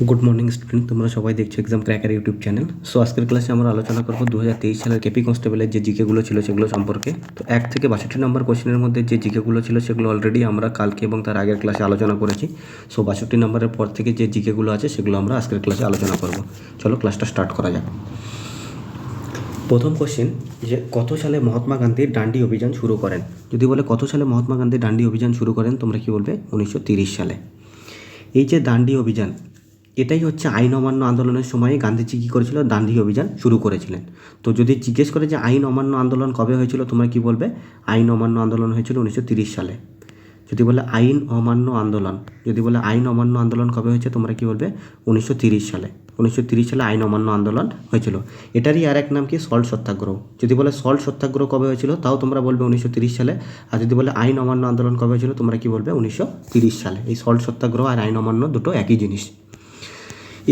Good morning student, তোমরা সবাই দেখছো exam cracker YouTube channel. So আজকের ক্লাসে আমরা আলোচনা করবো 2023 সালের কেপি কনস্টেবলের যে জিকেগুলো ছিল সেগুলো সম্পর্কে। তো 1 থেকে 62 নম্বর কোশ্চেনের মধ্যে যে জিকেগুলো ছিল সেগুলো অলরেডি আমরা কালকে এবং তার আগের ক্লাসে আলোচনা করেছি। সো 62 নম্বরের পর থেকে যে জিকেগুলো আছে সেগুলো আমরা আজকের ক্লাসে আলোচনা করব। চলো ক্লাসটা স্টার্ট করা যাক। প্রথম কোশ্চেন, যে কত সালে মহাত্মা গান্ধী ডান্ডি অভিযান শুরু করেন? যদি বলে কত সালে মহাত্মা গান্ধী ডান্ডি অভিযান শুরু করেন, তোমরা কি বলবে? 1930 সালে। এই যে ডান্ডি অভিযান, এটাই হচ্ছে আইন অমান্য আন্দোলনের সময় গান্ধীজি কী করেছিল? ডান্ডি অভিযান শুরু করেছিলেন। তো যদি জিজ্ঞেস করে যে আইন অমান্য আন্দোলন কবে হয়েছিল, তোমরা কি বলবে? আইন অমান্য আন্দোলন হয়েছিল 1930 সালে। যদি বলে আইন অমান্য আন্দোলন, যদি বলে আইন অমান্য আন্দোলন কবে হয়েছে, তোমরা কি বলবে? 1930 সালে। 1930 সালে আইন অমান্য আন্দোলন হয়েছিল। এটারই আর এক নাম কি? সল্ট সত্যাগ্রহ। যদি বলে সল্ট সত্যাগ্রহ কবে হয়েছিল, তাও তোমরা বলবে 1930 সালে। আর যদি বলে আইন অমান্য আন্দোলন কবে হয়েছিল, তোমরা কি বলবে? 1930 সালে। এই সল্ট সত্যাগ্রহ আর আইন অমান্য দুটো একই জিনিস।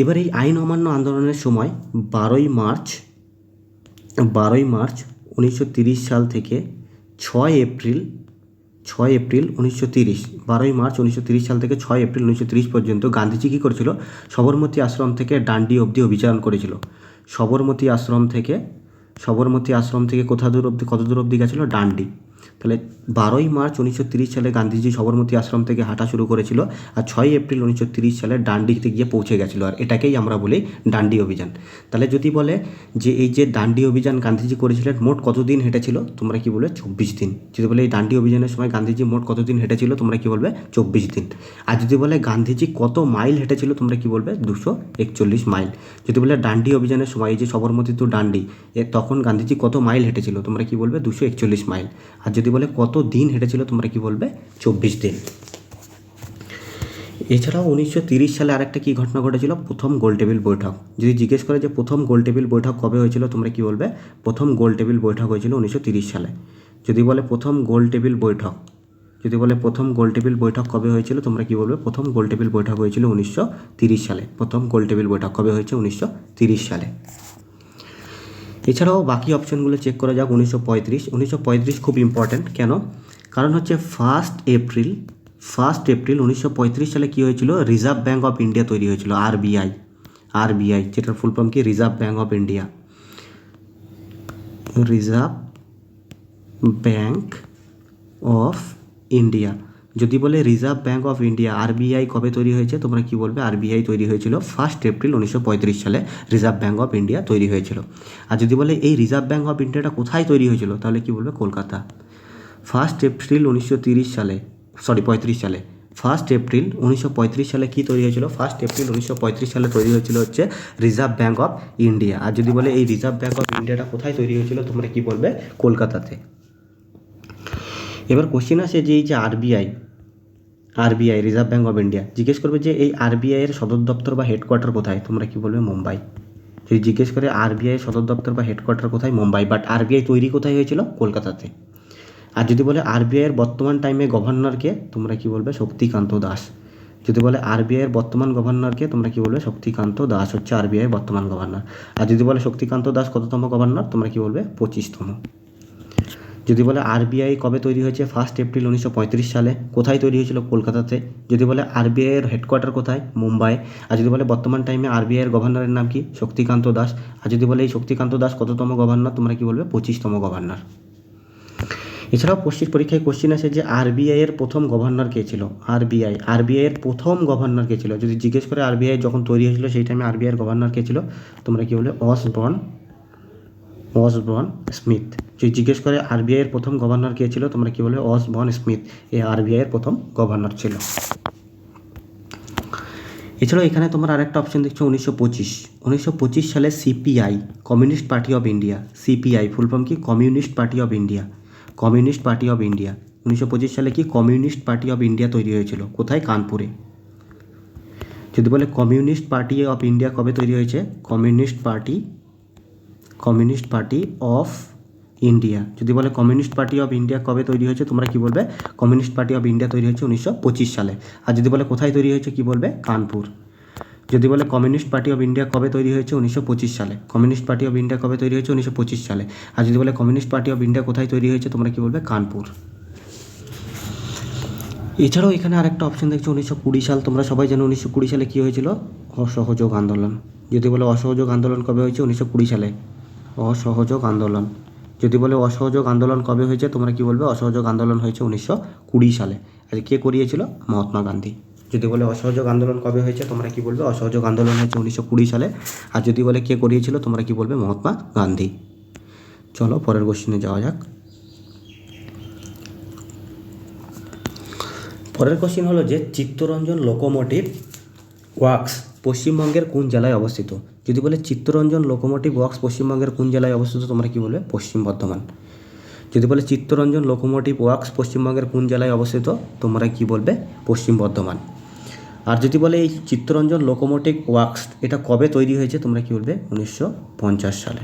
এবার এই আইন অমান্য আন্দোলনের সময় 12ই মার্চ 1930 সাল থেকে 6 এপ্রিল 1930, 12ই মার্চ 1930 সাল থেকে 6 এপ্রিল 1930 পর্যন্ত গান্ধীজি কী করেছিল? সবরমতী আশ্রম থেকে ডান্ডি অবধি অভিযান করেছিল। সবরমতী আশ্রম থেকে কত দূর অবধি গেছিলো? ডান্ডি। তাহলে 12ই মার্চ 1930 সালে গান্ধীজি সবরমতী আশ্রম থেকে হাঁটা শুরু করেছিল, আর 6 এপ্রিল 1930 সালে ডান্ডিতে গিয়ে পৌঁছে গেছিলো, আর এটাকেই আমরা বলি ডান্ডি অভিযান। তাহলে যদি বলে যে এই যে ডান্ডি অভিযান গান্ধীজি করেছিলেন, মোট কতদিন হেঁটেছিল, তোমরা কি বলবে? 24 দিন। যদি বলে এই ডান্ডি অভিযানের সময় গান্ধীজি মোট কতদিন হেঁটেছিল, তোমরা কি বলবে? 24 দিন। আর যদি বলে গান্ধীজি কত মাইল হেঁটেছিল, তোমরা কি বলবে? 241 মাইল। যদি বলে ডান্ডি অভিযানের সময় এই যে সবরমতী টু ডান্ডি, তখন গান্ধীজি কত মাইল হেঁটেছিল, তোমরা কি বলবে? 241 মাইল। আর যদি বলে কত দিন হেঁটেছিল, তোমরা কি বলবে? 24 দিন। এছাড়াও 1930 সালে আরেকটা কী ঘটনা ঘটেছিল? প্রথম গোলটেবিল বৈঠক। যদি জিজ্ঞেস করে যে প্রথম গোলটেবিল বৈঠক কবে হয়েছিল, তোমরা কি বলবে? প্রথম গোলটেবিল বৈঠক হয়েছিল 1930 সালে। যদি বলে প্রথম গোলটেবিল বৈঠক কবে হয়েছিল, তোমরা কি বলবে? প্রথম গোলটেবিল বৈঠক হয়েছিল 1930 সালে। প্রথম গোলটেবিল বৈঠক কবে হয়েছে? 1930 সালে। এছাড়াও বাকি অপশনগুলো চেক করা যাক। 1935 খুব ইম্পর্ট্যান্ট। কেন? কারণ হচ্ছে 1 এপ্রিল 1935 সালে কী হয়েছিল? রিজার্ভ ব্যাঙ্ক অফ ইন্ডিয়া তৈরি হয়েছিল, আরবিআই, যেটার ফুল ফর্ম কি? Reserve bank of India. Reserve bank of India. যদি বলে reserve bank of India, RBI কবে তৈরি হয়েছে, তোমরা কি বলবে? আরবিআই তৈরি হয়েছিল 1 এপ্রিল 1935 সালে। রিজার্ভ ব্যাঙ্ক অফ ইন্ডিয়া তৈরি হয়েছিল। আর যদি বলে এই রিজার্ভ ব্যাঙ্ক অফ ইন্ডিয়াটা কোথায় তৈরি হয়েছিল, তাহলে কি বলবে? কলকাতা। 1 এপ্রিল 1935 সালে 1 এপ্রিল 1935 সালে কী তৈরি হয়েছিল? 1 এপ্রিল 1935 সালে তৈরি হয়েছিল হচ্ছে রিজার্ভ ব্যাঙ্ক অফ ইন্ডিয়া। আর যদি বলে এই রিজার্ভ ব্যাঙ্ক অফ ইন্ডিয়াটা কোথায় তৈরি হয়েছিল, তোমরা কি বলবে? কলকাতাতে। এবার কোশ্চেন আসে যে এই যে RBI reserve bank of India, জিজ্ঞেস করবে যে এই আরবিআই এর সদর দপ্তর বা হেডকোয়ার্টার কোথায়, তোমরা কি বলবে? মুম্বাই। যদি জিজ্ঞেস করে আরবিআই এর সদর দপ্তর বা হেডকোয়ার্টার কোথায়, মুম্বাই। বাট আরবিআই তৈরি কোথায় হয়েছিল? কলকাতাতে। আর যদি বলে আরবিআই এর বর্তমান টাইমে গভর্নরকে, তোমরা কি বলবে? শক্তিকান্ত দাস। যদি বলে আরবিআই এর বর্তমান গভর্নরকে, তোমরা কি বলবে? শক্তিকান্ত দাস হচ্ছে আরবিআই এর বর্তমান গভর্নর। আর যদি বলে শক্তিকান্ত দাস কততম গভর্নর, তোমরা কি বলবে? 25তম। যদি বলে আরবিআই কবে তৈরি হয়েছে? 1 এপ্রিল 1935 সালে। কোথায় তৈরি হয়েছিল? কলকাতাতে। যদি বলে আরবিআই এর হেডকোয়ার্টার কোথায়? মুম্বাই। আর যদি বলে বর্তমান টাইমে আরবিআই এর গভর্নরের নাম কি? শক্তিকান্ত দাস। আর যদি বলে এই শক্তিকান্ত দাস কততম গভর্নর, তোমরা কি বলবে? 25তম গভর্নর। এছাড়াও পরীক্ষায় কোশ্চেন আসে যে আরবিআই এর প্রথম গভর্নর কে ছিল? আরবিআই এর প্রথম গভর্নর কে ছিল? যদি জিজ্ঞেস করে আরবিআই যখন তৈরি হয়েছিল সেই টাইমে আরবিআই এর গভর্নর কে ছিল, তোমরা কি বলবে? Osborne Smith. যদি জিজ্ঞেস করে আরবিআই এর প্রথম গভর্নর কে ছিল, তোমরা কি বলবে? Osborne Smith. আরবিআই এর প্রথম গভর্নর ছিল। এছাড়াও এখানে তোমরা আরেকটা অপশন দেখছো 1925 সালে CPI, communist party of India. CPI full form কি? Communist party of India. 1925 সালে কি? কমিউনিস্ট পার্টি অফ ইন্ডিয়া তৈরি হয়েছিল। কোথায়? কানপুরে। যদি বলে কমিউনিস্ট পার্টি অফ ইন্ডিয়া কবে তৈরি হয়েছে? Communist party of India. যদি বলে কমিউনিস্ট পার্টি অফ ইন্ডিয়া কবে তৈরি হয়েছে, তোমরা কি বলবে? কমিউনিস্ট পার্টি অফ ইন্ডিয়া তৈরি হয়েছে 1925 সালে। আর যদি বলে কোথায় তৈরি হয়েছে, কি বলবে? কানপুর। যদি বলে কমিউনিস্ট পার্টি অফ ইন্ডিয়া কবে তৈরি হয়েছে? 1925 সালে। কমিউনিস্ট পার্টি অফ ইন্ডিয়া কবে তৈরি হয়েছে? 1925 সালে। আর যদি বলে কমিউনিস্ট পার্টি অফ ইন্ডিয়া কোথায় তৈরি হয়েছে, তোমরা কি বলবে? কানপুর। এছাড়াও এখানে আরেকটা অপশন দেখছো 1920 সাল। তোমরা সবাই জানো 1920 সালে কী হয়েছিল? অসহযোগ আন্দোলন। যদি বলে অসহযোগ আন্দোলন কবে হয়েছে? 1920 সালে। অসহযোগ আন্দোলন। যদি বলে অসহযোগ আন্দোলন কবে হয়েছে, তোমরা কি বলবে? অসহযোগ আন্দোলন হয়েছে 1920 সালে। আর কে করিয়েছিল? মহাত্মা গান্ধী। যদি বলে অসহযোগ আন্দোলন কবে হয়েছে, তোমরা কি বলবে? অসহযোগ আন্দোলন হয়েছে 1920 সালে। আর যদি বলে কে করিয়েছিল, তোমরা কি বলবে? মহাত্মা গান্ধী। চলো পরের কোশ্চেনে যাওয়া যাক। পরের কোশ্চেন হলো যে চিত্তরঞ্জন লোকোমোটিভ ওয়ার্কস পশ্চিমবঙ্গের কোন জেলায় অবস্থিত? যদি বলে চিত্তরঞ্জন লোকোমোটিভ ওয়ার্কস পশ্চিমবঙ্গের কোন জেলায় অবস্থিত, তোমরা কি বলবে? পশ্চিম বর্ধমান। যদি বলে চিত্তরঞ্জন লোকোমোটিভ ওয়ার্কস পশ্চিমবঙ্গের কোন জেলায় অবস্থিত, তোমরা কি বলবে? পশ্চিম বর্ধমান। আর যদি বলে এই চিত্তরঞ্জন লোকোমোটিভ ওয়ার্কস এটা কবে তৈরি হয়েছে, তোমরা কি বলবে? 1950 সালে।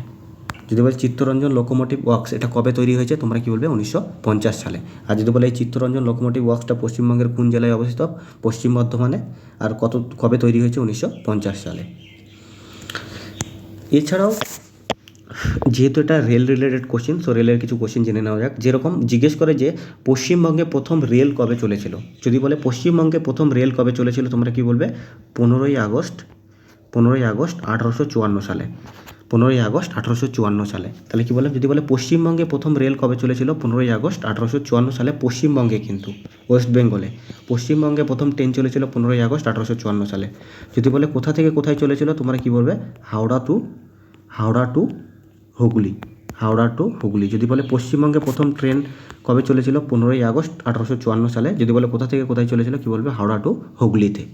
যদি বলে চিত্তরঞ্জন লোকোমোটিভ ওয়ার্কস এটা কবে তৈরি হয়েছে, তোমরা কি বলবে? 1950 সালে। আর যদি বলে এই চিত্তরঞ্জন লোকোমোটিভ ওয়ার্কসটা পশ্চিমবঙ্গের কোন জেলায় অবস্থিত? পশ্চিম বর্ধমানে। আর কবে তৈরি হয়েছে? 1950 সালে। এছাড়াও যেহেতু এটা রেল রিলেটেড কোশ্চেন, সো রেলের কিছু কোশ্চেন জেনে নেওয়া যাক। যেরকম জিজ্ঞেস করে যে পশ্চিমবঙ্গে প্রথম রেল কবে চলেছিল, যদি বলে পশ্চিমবঙ্গে প্রথম রেল কবে চলেছিল, তোমরা কি বলবে? 15ই আগস্ট 1854 সালে। 15ই আগস্ট 1854 সালে। তাহলে কি বললাম? যদি বলে পশ্চিমবঙ্গে প্রথম রেল কবে চলেছিল, 15ই আগস্ট 1854 সালে। পশ্চিমবঙ্গে, কিন্তু ওয়েস্ট বেঙ্গলে পশ্চিমবঙ্গে প্রথম ট্রেন চলেছিল 15ই আগস্ট 1854 সালে। যদি বলে কোথা থেকে কোথায় চলেছিল, তোমরা কি বলবে? হাওড়া টু হুগলি। হাওড়া টু হুগলি। যদি বলে পশ্চিমবঙ্গে প্রথম ট্রেন কবে চলেছিল, 15ই আগস্ট 1854 সালে। যদি বলে কোথা থেকে কোথায় চলেছিল, কি বলবে? হাওড়া টু হুগলিতে।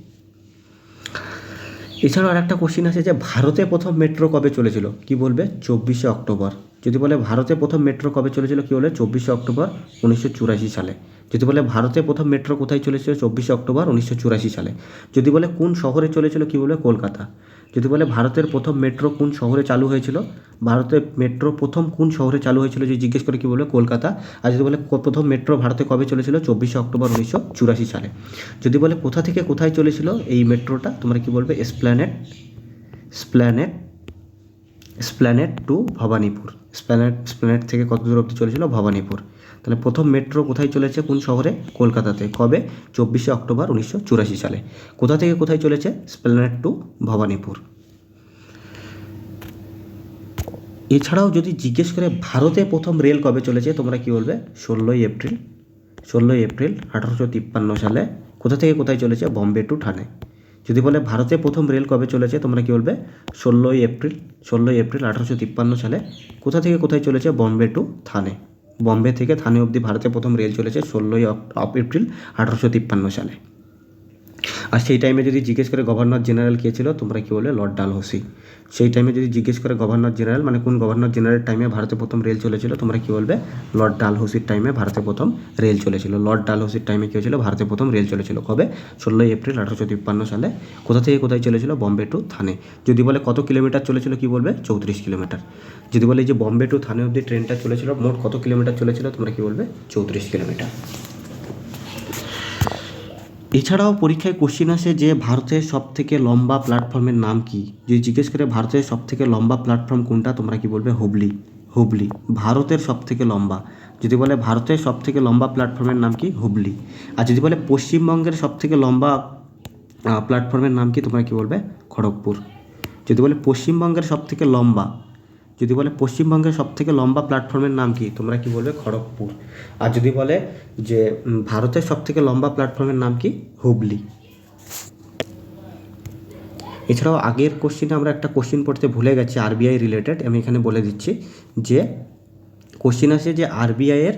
এছাড়াও আরেকটা কোশ্চিন আছে যে ভারতে প্রথম মেট্রো কবে চলেছিল, কি বলবে? 24শে অক্টোবর। যদি বলে ভারতে প্রথম মেট্রো কবে চলেছিল, কি বলে? 24শে অক্টোবর 1984 সালে। যদি বলে ভারতে প্রথম মেট্রো কোথায় চলেছিল, 24শে অক্টোবর 1984 সালে। যদি বলে কোন শহরে চলেছিল, কি বলবে? কলকাতা। যদি বলে ভারতের প্রথম মেট্রো কোন শহরে চালু হয়েছিল, ভারতের মেট্রো প্রথম কোন শহরে চালু হয়েছিল, যে জিজ্ঞেস করে কি বলবে? কলকাতা। আর যদি বলে প্রথম মেট্রো ভারতে কবে চলেছিল, 24শে অক্টোবর 1984 সালে। যদি বলে কোথা থেকে কোথায় চলেছিল এই মেট্রোটা, তোমরা কি বলবে? স্প্ল্যানেড টু ভবানীপুর। স্প্ল্যানেড থেকে কত দূর অবধি চলেছিল? ভবানীপুর। তাহলে প্রথম মেট্রো কোথায় চলেছে, কোন শহরে? কলকাতাতে। কবে? 24শে অক্টোবর 1984 সালে। কোথা থেকে কোথায় চলেছে? স্প্ল্যানেড টু ভবানীপুর। এছাড়াও যদি জিজ্ঞেস করে ভারতে প্রথম রেল কবে চলেছে, তোমরা কি বলবে? 16ই এপ্রিল 1853 সালে। কোথা থেকে কোথায় চলেছে? বম্বে টু ঠানে। যদি বলে ভারতে প্রথম রেল কবে চলেছে, তোমরা কি বলবে? 16ই এপ্রিল 1853 সালে। কোথা থেকে কোথায় চলেছে? বম্বে টু থানে। বম্বে থেকে থানে অবধি ভারতে প্রথম রেল চলেছে 16ই এপ্রিল 1853 সালে। আর সেই টাইমে যদি জিজ্ঞেস করে গভর্নর জেনারেল কে ছিল, তোমরা কি বলবে? লর্ড ডালহৌসি। সেই টাইমে যদি জিজ্ঞেস করে গভর্নর জেনারেল, মানে কোন গভর্নর জেনারেল টাইমে ভারতে প্রথম রেল চলেছিল, তোমরা কি বলবে? লর্ড ডালহৌসির টাইমে ভারতে প্রথম রেল চলেছিল। লর্ড ডালহৌসির টাইমে কী হয়েছিল? ভারতে প্রথম রেল চলেছিল। কবে? 16ই এপ্রিল 1853 সালে। কোথা থেকে কোথায় চলেছিল? বম্বে টু থানে। যদি বলে কত কিলোমিটার চলেছিল, কি বলবে? 34 কিলোমিটার। যদি বলে যে বম্বে টু থানে অবধি ট্রেনটা চলেছিল, মোট কত কিলোমিটার চলেছিল, তোমরা কি বলবে? 34 কিলোমিটার। এছাড়াও পরীক্ষায় কোশ্চিন আসে যে ভারতের সবথেকে লম্বা প্ল্যাটফর্মের নাম কি? যদি জিজ্ঞেস করে ভারতের সবথেকে লম্বা প্ল্যাটফর্ম কোনটা, তোমরা কি বলবে? হুবলি। ভারতের সবথেকে লম্বা। যদি বলে ভারতের সবথেকে লম্বা প্ল্যাটফর্মের নাম কি? হুবলি। আর যদি বলে পশ্চিমবঙ্গের সবথেকে লম্বা প্ল্যাটফর্মের নাম কি, তোমরা কি বলবে? খড়গপুর। যদি বলে পশ্চিমবঙ্গের সবথেকে লম্বা, যদি বলে পশ্চিমবঙ্গের সবথেকে লম্বা প্ল্যাটফর্মের নাম কি, তোমরা কি বলবে? খড়গপুর। আর যদি বলে যে ভারতের সবথেকে লম্বা প্ল্যাটফর্মের নাম কি? হুবলি। এছাড়াও আগের কোশ্চিনে আমরা একটা কোশ্চিন পড়তে ভুলে গেছি আরবিআই রিলেটেড, আমি এখানে বলে দিচ্ছি যে কোশ্চিন আসে যে আরবিআইয়ের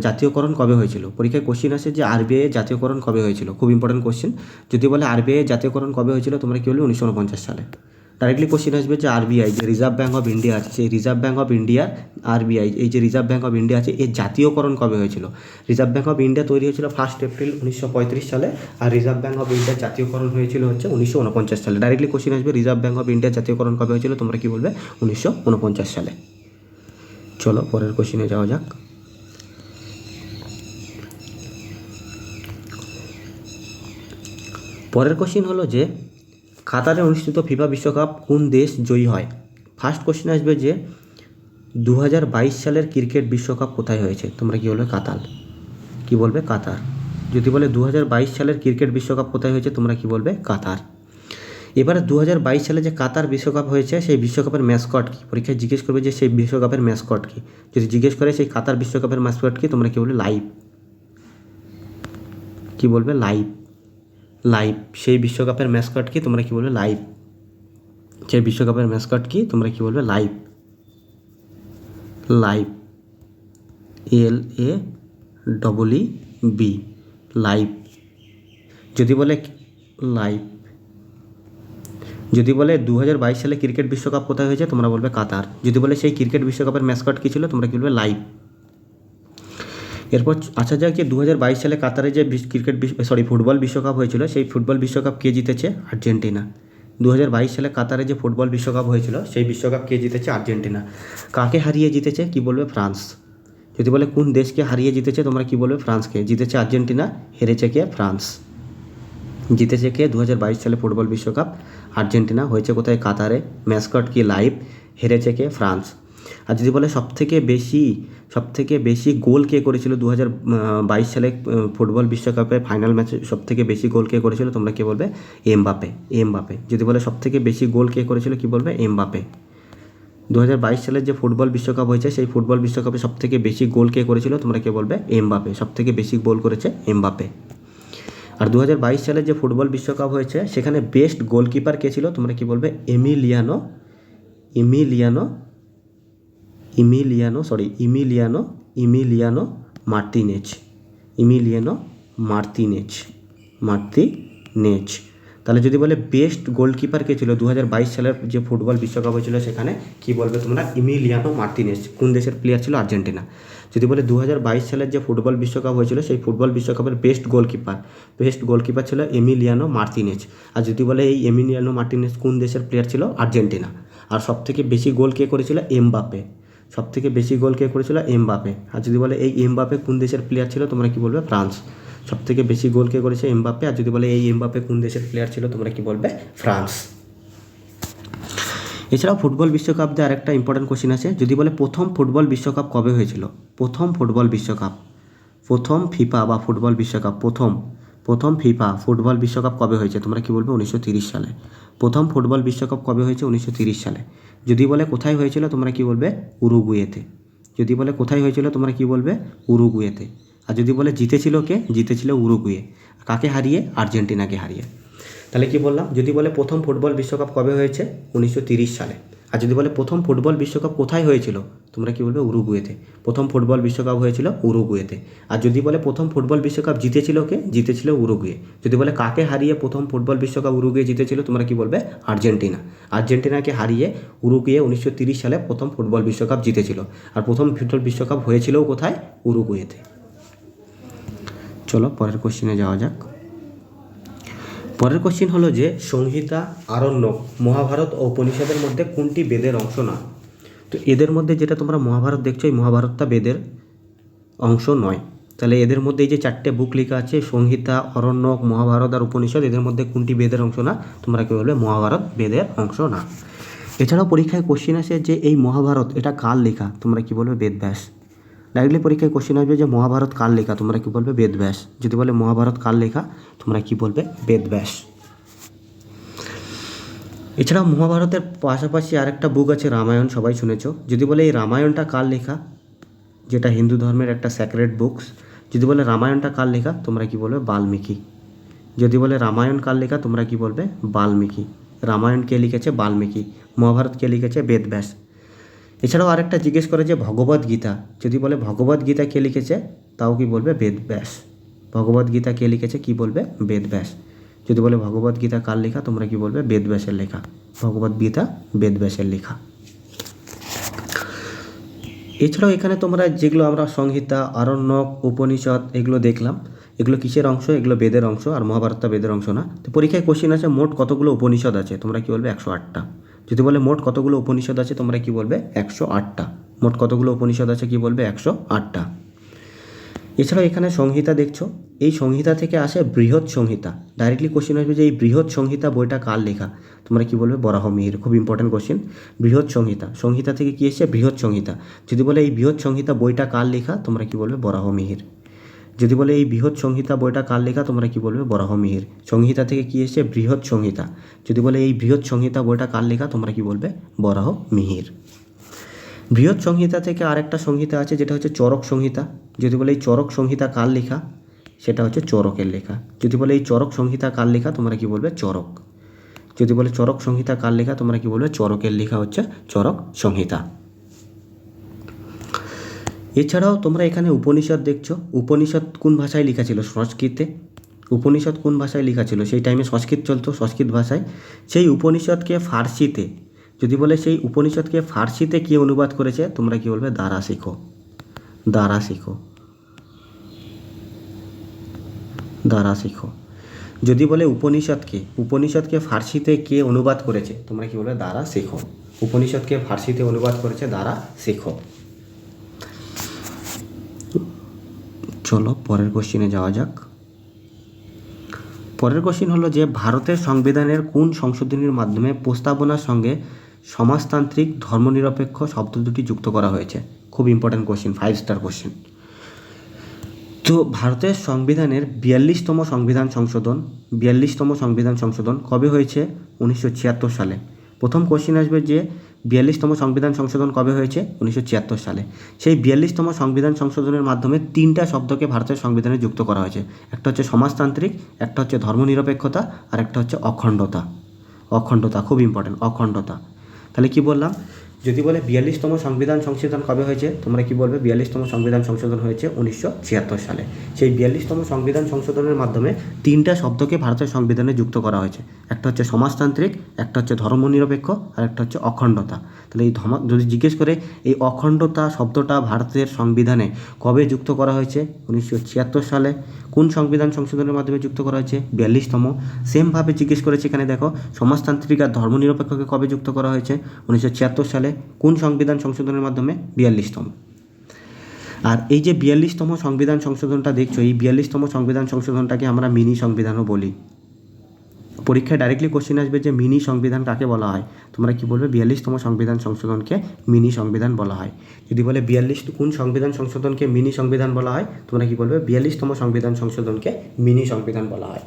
জাতীয়করণ কবে হয়েছিল। পরীক্ষায় কোশ্চিন আসে যে আরবিআইয়ের জাতীয়করণ কবে হয়েছিল, খুব ইম্পর্টেন্ট কোশ্চিন। যদি বলে আরবিআইয়ের জাতীয়করণ কবে হয়েছিল, তোমরা কি বলবে? 1949 সালে। ডাইরেক্টলি কোশ্চিন আসবে যে আরবিআই, যে রিজার্ভ ব্যাঙ্ক অফ ইন্ডিয়া আছে, সেই রিজার্ভ ব্যাঙ্ক অফ ইন্ডিয়ার আরবিআই, এই যে রিজার্ভ ব্যাঙ্ক অফ ইন্ডিয়া আছে, এর জাতীয়করণ কবে হয়েছিল। রিজার্ভ ব্যাঙ্ক অফ ইন্ডিয়া তৈরি হয়েছিল 1 এপ্রিল 1935 সালে, আর রিজার্ভ ব্যাঙ্ক অফ ইন্ডিয়ার জাতীয়করণ হয়েছিল হচ্ছে 1949 সালে। ডাইরেক্টলি কোশ্চিন আসবে রিজার্ভ ব্যাঙ্ক অফ ইন্ডিয়ার জাতীয়করণ কবে হয়েছিল, তোমরা কি বলবে? 1949 সালে। চলো পরের কোশ্চিনে যাওয়া যাক। পরের কোশ্চিন হলো যে কাতারে অনুষ্ঠিত ফিফা বিশ্বকাপ কোন দেশ জয়ী হয়। ফার্স্ট কোশ্চিন আসবে যে 2022 সালের ক্রিকেট বিশ্বকাপ কোথায় হয়েছে, তোমরা কি বলবে? কাতার। কি বলবে কাতার। যদি বলে 2022 সালের ক্রিকেট বিশ্বকাপ কোথায় হয়েছে, তোমরা কি বলবে কাতার। এবারে 2022 সালে যে কাতার বিশ্বকাপ হয়েছে সেই বিশ্বকাপের ম্যাসকট কি, পরীক্ষায় জিজ্ঞেস করবে যে সেই বিশ্বকাপের ম্যাসকট কি। যদি জিজ্ঞেস করে সেই কাতার বিশ্বকাপের ম্যাসকট কি, তোমরা কি বলবে লাইভ। কি বলবে লাইভ। লাইভ। সেই বিশ্বকাপের ম্যাসকট কি, তোমরা কি বলবে লাইভ। সেই বিশ্বকাপের ম্যাসকট কি, তোমরা কি বলবে লাইভ। লাইভ। LAEEB live. যদি বলে লাইভ। যদি বলে 2022 সালে ক্রিকেট বিশ্বকাপ কোথায় হয়েছে, তোমরা বলবে কাতার। যদি বলে সেই ক্রিকেট বিশ্বকাপের ম্যাসকট কী ছিল, তোমরা কী বলবে লাইভ। এরপর আসা যাক যে 2022 সালে কাতারে যে ফুটবল বিশ্বকাপ হয়েছিল, সেই ফুটবল বিশ্বকাপ কে জিতেছে, আর্জেন্টিনা। 2022 সালে কাতারে যে ফুটবল বিশ্বকাপ হয়েছিল সেই বিশ্বকাপ কে জিতেছে, আর্জেন্টিনা। কাকে হারিয়ে জিতেছে, কি বলবে ফ্রান্স। যদি বলে কোন দেশকে হারিয়ে জিতেছে, তোমরা কি বলবে ফ্রান্সকে। জিতেছে আর্জেন্টিনা, হেরেছে কে, ফ্রান্স। জিতেছে কে 2022 সালে ফুটবল বিশ্বকাপ, আর্জেন্টিনা। হয়েছে কোথায়, কাতারে। ম্যাসকট কি, লাইভ। হেরেছে কে, ফ্রান্স। আর যদি বলে সবথেকে বেশি গোল কে করেছিল 2022 সালে ফুটবল বিশ্বকাপে ফাইনাল ম্যাচে সবথেকে বেশি গোল কে করেছিল, তোমরা কে বলবে এমবাপে। যদি বলে সবথেকে বেশি গোল কে করেছিল, কি বলবে এমবাপে। 2022 সালের যে ফুটবল বিশ্বকাপ হয়েছে সেই ফুটবল বিশ্বকাপে সবথেকে বেশি গোল কে করেছিল, তোমরা কে বলবে এমবাপে। সবথেকে বেশি গোল করেছে এমবাপে। আর 2022 সালে যে ফুটবল বিশ্বকাপ হয়েছে সেখানে বেস্ট গোলকিপার কে ছিল, তোমরা কি বলবে ইমিলিয়ানো মার্তিনেজ। তাহলে যদি বলে বেস্ট গোলকিপার কে ছিল 2022 সালের যে ফুটবল বিশ্বকাপ হয়েছিল সেখানে, কি বলবে তোমরা ইমিলিয়ানো মার্তিনেজ। কোন দেশের প্লেয়ার ছিল, আর্জেন্টিনা। যদি বলে 2022 সালের যে ফুটবল বিশ্বকাপ হয়েছিল সেই ফুটবল বিশ্বকাপের বেস্ট গোলকিপার ছিল এমিলিয়ানো মার্তিনেজ। আর যদি বলে এই এমিলিয়ানো মার্তিনেজ কোন দেশের প্লেয়ার ছিল, আর্জেন্টিনা। আর সবথেকে বেশি গোল কে করেছিল, এমবাপে। আর যদি বলে এই এমবাপে কোন দেশের প্লেয়ার ছিল, তোমরা কি বলবে ফ্রান্স। সবথেকে বেশি গোল কে করেছে, এমবাপে। আর যদি বলে এই এমবাপে কোন দেশের প্লেয়ার ছিল, তোমরা কি বলবে ফ্রান্স। এছাড়াও ফুটবল বিশ্বকাপ দিয়ে আরেকটা ইম্পর্টেন্ট কোশ্চেন আছে। যদি বলে প্রথম ফুটবল বিশ্বকাপ কবে হয়েছিল, প্রথম ফিফা বা ফুটবল বিশ্বকাপ, প্রথম ফিফা ফুটবল বিশ্বকাপ কবে হয়েছে, তোমরা কি বলবে 1930 সালে। প্রথম ফুটবল বিশ্বকাপ কবে হয়েছে, 1930 সালে। যদি বলে কোথায় হয়েছিল, তোমরা কি বলবে উরুগুয়েতে। আর যদি বলে জিতেছিল কে, জিতেছিল উরুগুয়ে। কাকে হারিয়ে, আর্জেন্টিনাকে হারিয়ে। তাহলে কি বললাম, যদি বলে প্রথম ফুটবল বিশ্বকাপ কবে হয়েছে, 1930 সালে। আর যদি বলে প্রথম ফুটবল বিশ্বকাপ কোথায় হয়েছিল, তোমরা কি বলবে উরুগুয়েতে। প্রথম ফুটবল বিশ্বকাপ হয়েছিল উরুগুয়েতে। আর যদি বলে প্রথম ফুটবল বিশ্বকাপ জিতেছিল কে, জিতেছিল উরুগুয়ে। যদি বলে কাকে হারিয়ে প্রথম ফুটবল বিশ্বকাপ উরুগুয়ে জিতেছিল, তোমরা কি বলবে আর্জেন্টিনাকে হারিয়ে উরুগুয়ে 1930 সালে প্রথম ফুটবল বিশ্বকাপ জিতেছিল। আর প্রথম ফুটবল বিশ্বকাপ হয়েছিল কোথায়, উরুগুয়েতে। চলো পরের কোশ্চেনে যাওয়া যাক। পরের কোশ্চেন হলো যে সংহিতা, আরণ্যক, মহাভারত ও উপনিষদের মধ্যে কোনটি বেদের অংশ না। তো এদের মধ্যে যেটা তোমরা মহাভারত দেখছো, এই মহাভারতটা বেদের অংশ নয়। তাহলে এদের মধ্যে এই যে 4টে বুক লেখা আছে, সংহিতা, আরণ্যক, মহাভারত আর উপনিষদ, এদের মধ্যে কোনটি বেদের অংশ না, তোমরা কি বলবে মহাভারত বেদের অংশ না। এছাড়াও পরীক্ষায় কোশ্চেন আসে যে এই মহাভারত এটা কার লেখা, তোমরা কি বলবে বেদব্যাস। ডাইরেক্টলি পরীক্ষায় কোশ্চেন আসবে যে মহাভারত কার লেখা, তোমরা কি বলবে বেদব্যাস। যদি বলে মহাভারত কার লেখা, তোমরা কি বলবে বেদব্যাস। এছাড়াও মহাভারতের পাশাপাশি আরেকটা বুক আছে রামায়ণ, সবাই শুনেছো। যদি বলে এই রামায়ণটা কার লেখা, যেটা হিন্দু ধর্মের একটা স্যাক্রেড বুকস। যদি বলে রামায়ণটা কার লেখা, তোমরা কি বলবে বাল্মীকি। যদি বলে রামায়ণ কার লেখা, তোমরা কি বলবে বাল্মীকি। রামায়ণ কে লিখেছে, বাল্মীকি। মহাভারত কে লিখেছে, বেদব্যাস। এছাড়াও আরেকটা জিজ্ঞেস করে যে ভগবদ গীতা, যদি বলে ভগবদ গীতা কে লিখেছে, তাও কি বলবে বেদব্যাস। ভগবদ গীতা কে লিখেছে, কি বলবে বেদব্যাস। যদি বলে ভগবদ গীতা কার লেখা, তোমরা কি বলবে বেদব্যাসের লেখা। ভগবদ গীতা বেদব্যাসের লেখা। এছাড়াও এখানে তোমরা যেগুলো আমরা সংহিতা, আরণ্যক, উপনিষদ এগুলো দেখলাম, এগুলো কিসের অংশ, এগুলো বেদের অংশ। আর মহাভারতটা বেদের অংশ না। তো পরীক্ষায় কোশ্চেন আছে মোট কতগুলো উপনিষদ আছে, তোমরা কি বলবে 108টা। যদি বলে মোট কতগুলো উপনিষদ আছে, তোমরা কি বলবে 108টা। মোট কতগুলো উপনিষদ আছে, কি বলবে 108টা। এছাড়াও এখানে সংহিতা দেখছো, এই সংহিতা থেকে আসে বৃহৎ সংহিতা। ডাইরেক্টলি কোশ্চেন আসবে যে এই বৃহৎ সংহিতা বইটা কার লেখা, তোমরা কি বলবে বরাহমিহির। খুব ইম্পর্টেন্ট কোশ্চেন। বৃহৎ সংহিতা থেকে কি এসছে, বৃহৎ সংহিতা। যদি বলে এই বৃহৎ সংহিতা বইটা কার লেখা, তোমরা কি বলবে বরাহমিহির। যদি বলে এই বৃহৎ সংহিতা বইটা কার লেখা, তোমরা কি বলবে বরাহমিহির। সংহিতা থেকে কি এসেছে, বৃহৎ সংহিতা। যদি বলে এই বৃহৎ সংহিতা বইটা কার লেখা, তোমরা কি বলবে বরাহমিহির। বৃহৎ সংহিতা থেকে আরেকটা সংহিতা আছে যেটা হচ্ছে চরক সংহিতা। যদি বলে এই চরক সংহিতা কার লেখা, সেটা হচ্ছে চরকের লেখা। যদি বলে এই চরক সংহিতা কার লেখা, তোমরা কি বলবে চরক। যদি বলে চরক সংহিতা কার লেখা, তোমরা কি বলবে চরকের লেখা হচ্ছে চরক সংহিতা। এছাড়াও তোমরা এখানে উপনিষদ দেখছো, উপনিষদ কোন ভাষায় লেখা ছিল, সংস্কৃতে। উপনিষদ কোন ভাষায় লেখা ছিল, সেই টাইমে সংস্কৃত চলতো, সংস্কৃত ভাষায়। সেই উপনিষদকে ফার্সিতে, যদি বলে সেই উপনিষদকে ফার্সিতে কে অনুবাদ করেছে, তোমরা কি বলবে দারা শিখো। দারা শিখো, দারা শিখো। যদি বলে উপনিষদকে ফার্সিতে কে অনুবাদ করেছে, তোমরা কি বলবে দারা শেখো। উপনিষদকে ফার্সিতে অনুবাদ করেছে দারা শেখো। চলো পরের কোশ্চিনে যাওয়া যাক। পরের কোশ্চিন হলো যে ভারতের সংবিধানের কোন সংশোধনীর মাধ্যমে প্রস্তাবনার সঙ্গে সমাজতান্ত্রিক ধর্মনিরপেক্ষ শব্দ দুটি যুক্ত করা হয়েছে। খুব ইম্পর্ট্যান্ট কোশ্চিন, 5 স্টার কোশ্চিন। তো ভারতের সংবিধানের 42তম সংবিধান সংশোধন কবে হয়েছে, 1976 সালে। প্রথম কোশ্চিন আসবে যে 42তম সংবিধান সংশোধন কবে হয়েছে, 1976 সালে। সেই 42তম সংবিধান সংশোধনের মাধ্যমে 3টা শব্দকে ভারতের সংবিধানে যুক্ত করা হয়েছে। একটা হচ্ছে সমাজতান্ত্রিক, একটা হচ্ছে ধর্মনিরপেক্ষতা, আর একটা হচ্ছে অখণ্ডতা। অখণ্ডতা খুব ইম্পর্ট্যান্ট, অখণ্ডতা। তাহলে কি বললাম, যদি বলে 42তম সংবিধান সংশোধন কবে হয়েছে, তোমরা কি বলবে 42তম সংবিধান সংশোধন হয়েছে 1976 সালে। সেই 42তম সংবিধান সংশোধনের মাধ্যমে 3টা শব্দকে ভারতের সংবিধানে যুক্ত করা হয়েছে। একটা হচ্ছে সমাজতান্ত্রিক, একটা হচ্ছে ধর্মনিরপেক্ষ, আর একটা হচ্ছে অখণ্ডতা। তাহলে এই যদি জিজ্ঞেস করে এই অখণ্ডতা শব্দটা ভারতের সংবিধানে কবে যুক্ত করা হয়েছে, 1976 সালে। কোন সংবিধান সংশোধনের মাধ্যমে যুক্ত করা হয়েছে, 42তম। সেমভাবে জিজ্ঞেস করেছে এখানে, দেখো সমাজতান্ত্রিক আর ধর্মনিরপেক্ষকে কবে যুক্ত করা হয়েছে, 1976 সালে। কোন সংবিধান সংশোধনের মাধ্যমে, 42তম। আর এই যে 42তম সংবিধান সংশোধনটা দেখছো, এই 42তম সংবিধান সংশোধনটাকে আমরা মিনি সংবিধানও বলি। পরীক্ষায় ডাইরেক্টলি কোশ্চেন আসবে যে মিনি সংবিধান কাকে বলা হয়, তোমরা কি বলবে 42তম সংবিধান সংশোধনকে মিনি সংবিধান বলা হয়। যদি বলে কোন সংবিধান সংশোধনকে মিনি সংবিধান বলা হয়, তোমরা কি বলবে 42তম সংবিধান সংশোধনকে মিনি সংবিধান বলা হয়।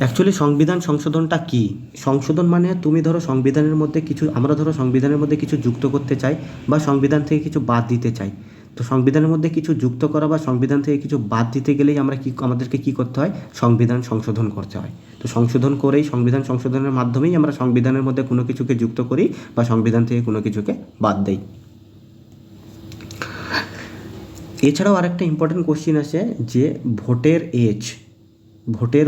অ্যাকচুয়ালি সংবিধান সংশোধনটা কি, সংশোধন মানে তুমি ধরো সংবিধানের মধ্যে কিছু, আমরা ধরো সংবিধানের মধ্যে কিছু যুক্ত করতে চাই বা সংবিধান থেকে কিছু বাদ দিতে চাই। তো সংবিধানের মধ্যে কিছু যুক্ত করা বা সংবিধান থেকে কিছু বাদ দিতে গেলেই আমাদেরকে কি করতে হয়, সংবিধান সংশোধন করতে হয়। তো সংশোধন করেই, সংবিধান সংশোধনের মাধ্যমেই আমরা সংবিধানের মধ্যে কোনো কিছুকে যুক্ত করি বা সংবিধান থেকে কোনো কিছুকে বাদ দেই। এছাড়াও আরেকটা ইম্পর্টেন্ট কোশ্চিন আছে যে ভোটের এজ, ভোটের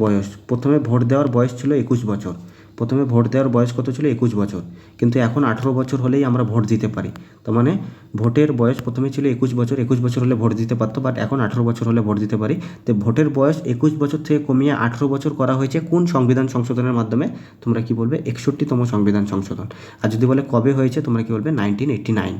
বয়স। প্রথমে ভোট দেওয়ার বয়স ছিল 21 বছর। প্রথমে ভোট দেওয়ার বয়স কত ছিল, 21 বছর। কিন্তু এখন 18 বছর হলেই আমরা ভোট দিতে পারি। তার মানে ভোটের বয়স প্রথমে ছিল 21 বছর, 21 বছর হলে ভোট দিতে পারতো, বাট এখন 18 বছর হলে ভোট দিতে পারি। তো ভোটের বয়স 21 বছর থেকে কমিয়ে 18 বছর করা হয়েছে কোন সংবিধান সংশোধনের মাধ্যমে, তোমরা কি বলবে 61তম সংবিধান সংশোধন। আর যদি বলে কবে হয়েছে, তোমরা কি বলবে 1989।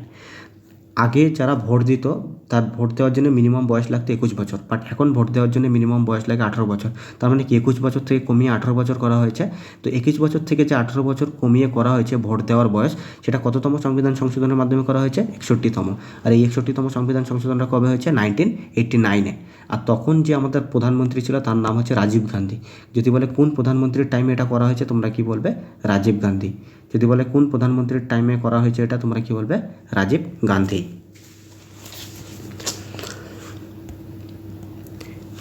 আগে যারা ভোট দিত তার ভোট দেওয়ার জন্য মিনিমাম বয়স লাগতো 21 বছর, বাট এখন ভোট দেওয়ার জন্য মিনিমাম বয়স লাগে 18 বছর। তার মানে কি 21 বছর থেকে কমিয়ে 18 বছর করা হয়েছে। তো 21 বছর থেকে যে 18 বছর কমিয়ে করা হয়েছে ভোট দেওয়ার বয়স, সেটা কততম সংবিধান সংশোধনের মাধ্যমে করা হয়েছে, 61তম। আর এই 61তম সংবিধান সংশোধনটা কবে হয়েছে, 1989-এ। আর তখন যে আমাদের প্রধানমন্ত্রী ছিল তার নাম হচ্ছে রাজীব গান্ধী। যদি বলে কোন প্রধানমন্ত্রীর টাইমে এটা করা হয়েছে, তোমরা কি বলবে রাজীব গান্ধী। যদি বলে কোন প্রধানমন্ত্রীর টাইমে করা হয়েছে এটা, তোমরা কি বলবে রাজীব গান্ধী।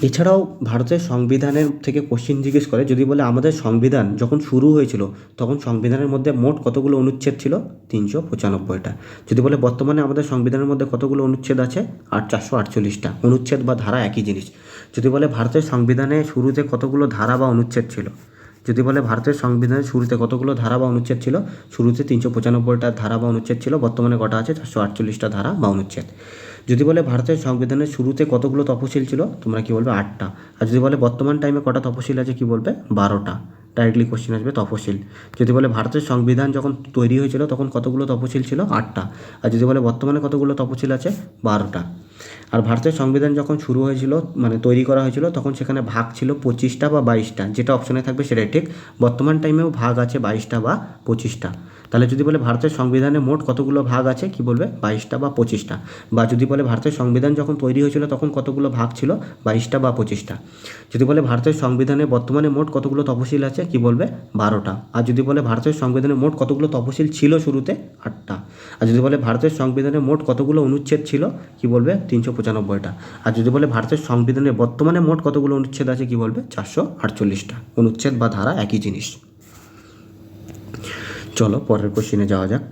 এছাড়াও ভারতের সংবিধানের থেকে কোশ্চিন জিজ্ঞেস করে, যদি বলে আমাদের সংবিধান যখন শুরু হয়েছিল তখন সংবিধানের মধ্যে মোট কতগুলো অনুচ্ছেদ ছিল, 395টা। যদি বলে বর্তমানে আমাদের সংবিধানের মধ্যে কতগুলো অনুচ্ছেদ আছে, 448টা। অনুচ্ছেদ বা ধারা একই জিনিস। যদি বলে ভারতের সংবিধানে শুরুতে কতগুলো ধারা বা অনুচ্ছেদ ছিল, যদি বলে ভারতের সংবিধানের শুরুতে কতগুলো ধারা বা অনুচ্ছেদ ছিল, শুরুতে 395টা ধারা বা অনুচ্ছেদ ছিল, বর্তমানে কটা আছে, 448টা ধারা বা অনুচ্ছেদ। যদি বলে ভারতের সংবিধানের শুরুতে কতগুলো তফসিল ছিল, তোমরা কি বলবে 8টা। আর যদি বলে বর্তমান টাইমে কটা তফসিল আছে, কি বলবে 12টা। ডাইরেক্টলি কোশ্চেন আসবে তফসিল। যদি বলে ভারতের সংবিধান যখন তৈরি হয়েছিল তখন কতগুলো তফসিল ছিল, 8টা। আর যদি বলে বর্তমানে কতগুলো তফসিল আছে, 12টা। আর ভারতের সংবিধান যখন শুরু হয়েছিল মানে তৈরি করা হয়েছিল তখন সেখানে ভাগ ছিল 25টা বা 22টা, যেটা অপশনে থাকবে সেটাই ঠিক। বর্তমান টাইমেও ভাগ আছে 22টা বা 25টা। তাহলে যদি বলে ভারতের সংবিধানে মোট কতগুলো ভাগ আছে, কি বলবে 22টা বা 25টা। বা যদি বলে ভারতের সংবিধান যখন তৈরি হয়েছিল তখন কতগুলো ভাগ ছিল, 22টা বা 25টা। যদি বলে ভারতের সংবিধানে বর্তমানে মোট কতগুলো তফসিল আছে, কি বলবে 12টা। আর যদি বলে ভারতের সংবিধানে মোট কতগুলো তফসিল ছিল শুরুতে, 8টা। আর যদি বলে ভারতের সংবিধানে মোট কতগুলো অনুচ্ছেদ ছিল, কি বলবে 395টা। আর যদি বলে ভারতের সংবিধানে বর্তমানে মোট কতগুলো অনুচ্ছেদ আছে, কি বলবে 448টা। অনুচ্ছেদ বা ধারা একই জিনিস। চলো পরের কোশ্চেনে যাওয়া যাক।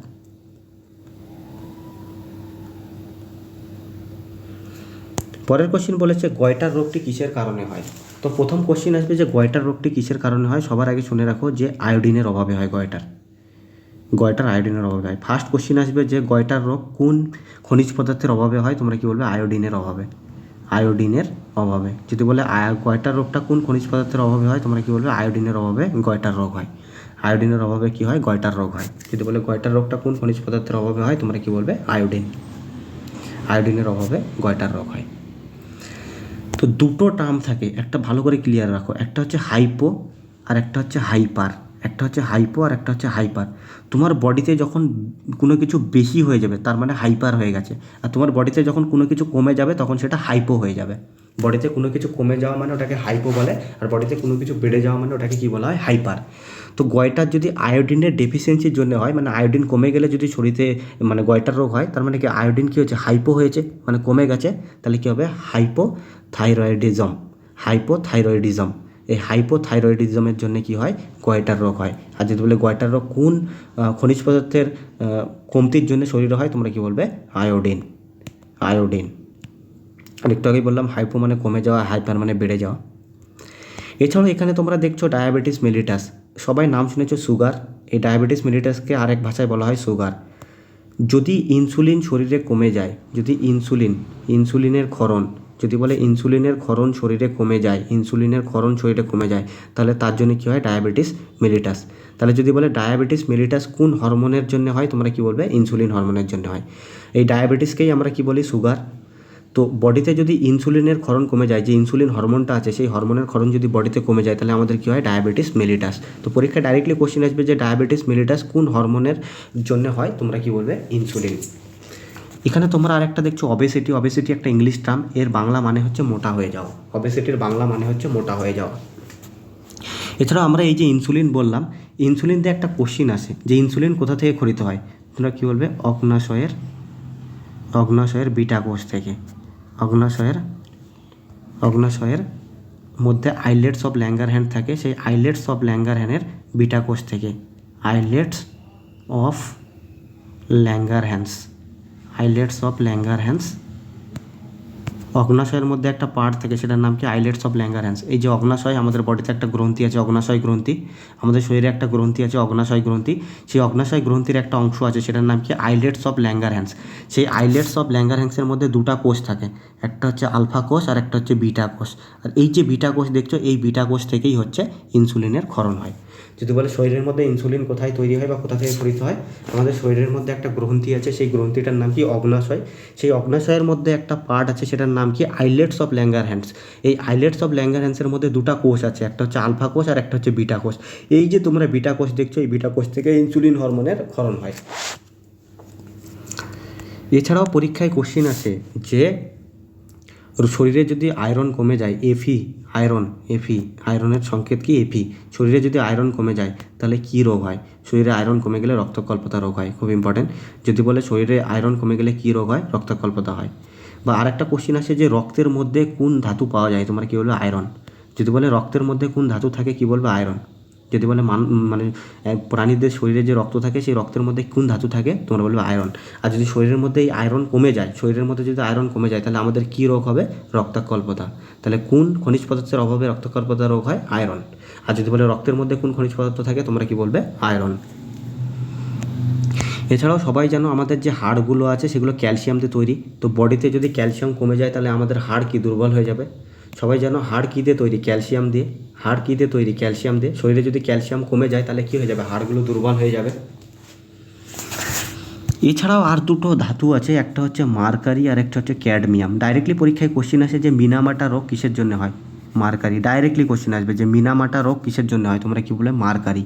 পরের কোশ্চেন বলেছে গয়টার রোগটি কিসের কারণে হয়। তো প্রথম কোশ্চেন আসবে যে গয়টার রোগটি কিসের কারণে হয়। সবার আগে শুনে রাখো যে আয়োডিনের অভাবে হয় গয়টার আয়োডিনের অভাবে হয়। ফার্স্ট কোশ্চেন আসবে যে গয়টার রোগ কোন খনিজ পদার্থের অভাবে হয়, তোমরা কি বলবে আয়োডিনের অভাবে। যদি বলে গয়টার রোগটা কোন খনিজ পদার্থের অভাবে হয়, তোমরা কি বলবে আয়োডিনের অভাবে গয়টার রোগ হয়। আয়োডিনের অভাবে কি হয়, গয়টার রোগ হয়। যদি বলে গয়টার রোগটা কোন খনিজ পদার্থের অভাবে হয়, তোমরা কি বলবে আয়োডিনের অভাবে গয়টার রোগ হয়। তো দুটো টার্ম থাকে, একটা ভালো করে ক্লিয়ার রাখো। একটা হচ্ছে হাইপো আর একটা হচ্ছে হাইপার। আর একটা হচ্ছে হাইপার। তোমার বডিতে যখন কোনো কিছু বেশি হয়ে যাবে তার মানে হাইপার হয়ে গেছে, আর তোমার বডিতে যখন কোনো কিছু কমে যাবে তখন সেটা হাইপো হয়ে যাবে। বডিতে কোনো কিছু কমে যাওয়া মানে ওটাকে হাইপো বলে, আর বডিতে কোনো কিছু বেড়ে যাওয়া মানে ওটাকে কী বলা হয়, হাইপার। তো গয়টার যদি আয়োডিনের ডেফিসিয়েন্সির জন্য হয়, মানে আয়োডিন কমে গেলে যদি শরীরে মানে গয়টার রোগ হয়, তার মানে কি আয়োডিন কী হচ্ছে, হাইপো হয়েছে, মানে কমে গেছে। তাহলে কী হবে, হাইপোথাইরয়েডিজম। এই হাইপোথাইরয়েডিজমের জন্য কি হয়, গয়টার রোগ হয়। আর যদি বলে গয়টার রোগ কোন খনিজ পদার্থের কমতির জন্য শরীরে হয়, তোমরা কি বলবে আয়োডিন। আর একটু আগেই বললাম হাইপো মানে কমে যাওয়া, হাইপার মানে বেড়ে যাওয়া। এছাড়াও এখানে তোমরা দেখছো ডায়াবেটিস মেলিটাস, সবাই নাম শুনেছো সুগার। এই ডায়াবেটিস মেলিটাসকে আরেক ভাষায় বলা হয় সুগার। যদি ইনসুলিন শরীরে কমে যায়, যদি ইনসুলিনের ক্ষরণ, যদি বলে ইনসুলিনের ক্ষরণ শরীরে কমে যায়, তাহলে তার জন্য কী হয়, ডায়াবেটিস মেলিটাস। তাহলে যদি বলে ডায়াবেটিস মেলিটাস কোন হরমোনের জন্য হয়, তোমরা কি বলবে ইনসুলিন হরমোনের জন্য হয়। এই ডায়াবেটিসকেই আমরা কি বলি, সুগার। তো বডিতে যদি ইনসুলিনের ক্ষরণ কমে যায়, যে ইনসুলিন হরমোনটা আছে সেই হরমোনের ক্ষরণ যদি বডিতে কমে যায়, তাহলে আমাদের কী হয়, ডায়াবেটিস মেলিটাস। তো পরীক্ষায় ডাইরেক্টলি কোশ্চেন আসবে যে ডায়াবেটিস মেলিটাস কোন হরমোনের জন্য হয়, তোমরা কি বলবে ইনসুলিন। এখানে তোমরা আরেকটা দেখছো অবেসিটি একটা ইংলিশ টার্ম, এর বাংলা মানে হচ্ছে মোটা হয়ে যাওয়া। অবেসিটির বাংলা মানে হচ্ছে মোটা হয়ে যাওয়া। এছাড়াও আমরা এই যে ইনসুলিন বললাম, ইনসুলিন দিয়ে একটা কোশ্চিন আসে যে ইনসুলিন কোথা থেকে খরিত হয়, তোমরা কী বলবে অগ্নাশয়ের বিটা কোষ থেকে। অগ্নাশয়ের মধ্যে আইলেটস অফ ল্যাঙ্গারহ্যান্ড থাকে, সেই আইলেটস অফ ল্যাঙ্গারহ্যান্ডের বিটা কোষ থেকে। আইলেটস অফ ল্যাঙ্গারহ্যান্স অগ্নাশয়ের মধ্যে একটা পার্ট থাকে, সেটার নাম কি আইলেটস অফ ল্যাঙ্গারহ্যান্স। এই যে অগ্নাশয়, আমাদের বডিতে একটা গ্রন্থি আছে অগ্নাশয় গ্রন্থি, আমাদের শরীরে একটা গ্রন্থি আছে অগ্নাশয় গ্রন্থি। সেই অগ্নাশয় গ্রন্থির একটা অংশ আছে, সেটার নাম কি আইলেটস অফ ল্যাঙ্গারহ্যান্স। সেই আইলেটস অফ ল্যাঙ্গারহ্যান্সের মধ্যে দুটো কোষ থাকে, একটা হচ্ছে আলফা কোষ আর একটা হচ্ছে বিটা কোষ। আর এই যে বিটা কোষ দেখছো, এই বিটা কোষ থেকেই হচ্ছে ইনসুলিনের ক্ষরণ হয়। যদি বলে শরীরের মধ্যে ইনসুলিন কোথায় তৈরি হয় বা কোথা থেকে খরিত হয়, আমাদের শরীরের মধ্যে একটা গ্রন্থি আছে, সেই গ্রন্থিটার নাম কি অগ্নাশয়। সেই অগ্নাশয়ের মধ্যে একটা পার্ট আছে, সেটার নাম কি আইলেটস অফ ল্যাঙ্গারহ্যান্স। এই আইলেটস অফ ল্যাঙ্গারহ্যান্সের মধ্যে দুটো কোষ আছে, একটা হচ্ছে আলফা কোষ আর একটা হচ্ছে বিটা কোষ। এই যে তোমরা বিটা কোষ দেখছো, এই বিটা কোষ থেকে ইনসুলিন হরমোনের ক্ষরণ হয়। এছাড়াও পরীক্ষায় কোশ্চিন আছে যে শরীরে যদি আয়রন কমে যায়, আয়রনের সংকেত কি এফি। শরীরে যদি আয়রন কমে যায় তাহলে কী রোগ হয়, শরীরে আয়রন কমে গেলে রক্তকল্পতা রোগ হয়, খুব ইম্পর্টেন্ট। যদি বলে শরীরে আয়রন কমে গেলে কী রোগ হয়, রক্তকল্পতা হয়। বা আরেকটা কোশ্চিন আসে যে রক্তের মধ্যে কোন ধাতু পাওয়া যায়, তোমরা কী বলবে আয়রন। যদি বলে রক্তের মধ্যে কোন ধাতু থাকে, কী বলবে আয়রন। যদি বলে মানে প্রাণীদের শরীরে যে রক্ত থাকে, সেই রক্তের মধ্যে কোন ধাতু থাকে, তোমরা বলবে আয়রন। আর যদি শরীরের মধ্যে এই আয়রন কমে যায়, তাহলে আমাদের কী রোগ হবে, রক্তকল্পতা। তাহলে কোন খনিজ পদার্থের অভাবে রক্তকল্পতা রোগ হয়, আয়রন। আর যদি বলে রক্তের মধ্যে কোন খনিজ পদার্থ থাকে, তোমরা কি বলবে আয়রন। এছাড়াও সবাই জানো আমাদের যে হাড়গুলো আছে সেগুলো ক্যালসিয়াম দিয়ে তৈরি। তো বডিতে যদি ক্যালসিয়াম কমে যায় তাহলে আমাদের হাড় কি দুর্বল হয়ে যাবে। সবাই জানো হাড় কী দিয়ে তৈরি, ক্যালসিয়াম দিয়ে। শরীরে যদি ক্যালসিয়াম কমে যায় তাহলে কী হয়ে যাবে, হাড়গুলো দুর্বল হয়ে যাবে। এছাড়াও আর দুটো ধাতু আছে, একটা হচ্ছে মার্কারি আর একটা হচ্ছে ক্যাডমিয়াম। ডাইরেক্টলি পরীক্ষায় কোশ্চেন আসে যে মিনামাটা রোগ কিসের জন্য হয়? মার্কারি। ডাইরেক্টলি কোশ্চেন আসবে যে মিনামাটা রোগ কিসের জন্য হয়, তোমরা কি বলে? মার্কারি।